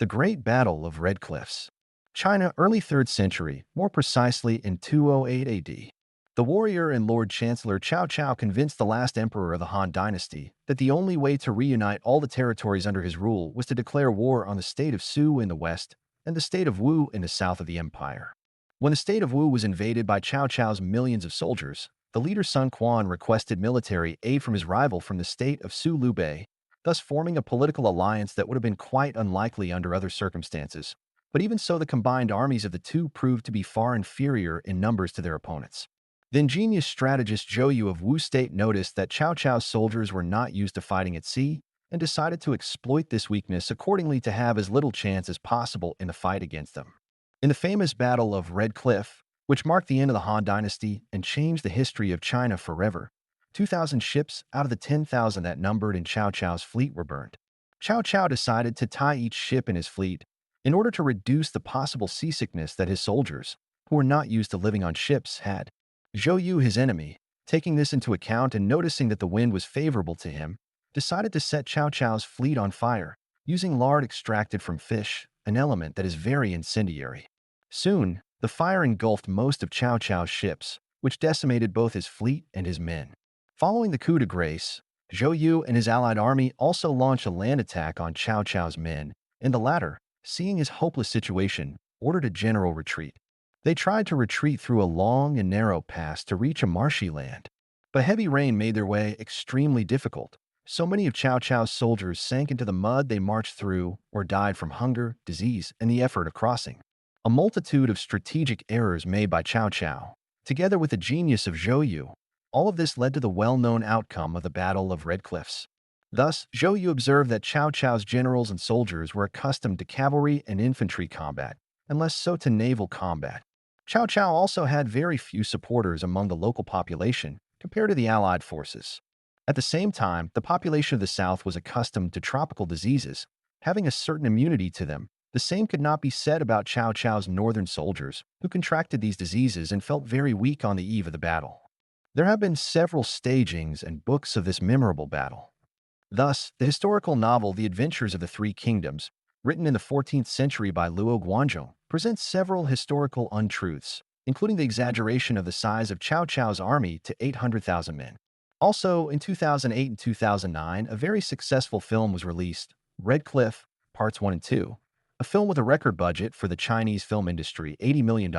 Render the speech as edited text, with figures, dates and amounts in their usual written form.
The Great Battle of Red Cliffs. China, early 3rd century, more precisely in 208 AD. The warrior and Lord Chancellor Cao Cao convinced the last emperor of the Han dynasty that the only way to reunite all the territories under his rule was to declare war on the state of Su in the west and the state of Wu in the south of the empire. When the state of Wu was invaded by Cao Cao's millions of soldiers, the leader Sun Quan requested military aid from his rival from the state of Su Liu Bei, thus forming a political alliance that would have been quite unlikely under other circumstances. But even so, the combined armies of the two proved to be far inferior in numbers to their opponents. The ingenious strategist Zhou Yu of Wu State noticed that Cao Cao's soldiers were not used to fighting at sea and decided to exploit this weakness accordingly to have as little chance as possible in the fight against them. In the famous Battle of Red Cliff, which marked the end of the Han Dynasty and changed the history of China forever, 2,000 ships out of the 10,000 that numbered in Cao Cao's fleet were burned. Cao Cao decided to tie each ship in his fleet in order to reduce the possible seasickness that his soldiers, who were not used to living on ships, had. Zhou Yu, his enemy, taking this into account and noticing that the wind was favorable to him, decided to set Cao Cao's fleet on fire, using lard extracted from fish, an element that is very incendiary. Soon, the fire engulfed most of Cao Cao's ships, which decimated both his fleet and his men. Following the coup de grace, Zhou Yu and his allied army also launched a land attack on Cao Cao's men, and the latter, seeing his hopeless situation, ordered a general retreat. They tried to retreat through a long and narrow pass to reach a marshy land. But heavy rain made their way extremely difficult. So many of Cao Cao's soldiers sank into the mud they marched through or died from hunger, disease, and the effort of crossing. A multitude of strategic errors made by Cao Cao, together with the genius of Zhou Yu, all of this led to the well-known outcome of the Battle of Red Cliffs. Thus, Zhou Yu observed that Cao Cao's generals and soldiers were accustomed to cavalry and infantry combat, and less so to naval combat. Cao Cao also had very few supporters among the local population compared to the Allied forces. At the same time, the population of the South was accustomed to tropical diseases, having a certain immunity to them. The same could not be said about Cao Cao's northern soldiers, who contracted these diseases and felt very weak on the eve of the battle. There have been several stagings and books of this memorable battle. Thus, the historical novel The Adventures of the Three Kingdoms, written in the 14th century by Luo Guanzhong, presents several historical untruths, including the exaggeration of the size of Cao Cao's army to 800,000 men. Also, in 2008 and 2009, a very successful film was released, Red Cliff, Parts 1 and 2, a film with a record budget for the Chinese film industry, $80 million.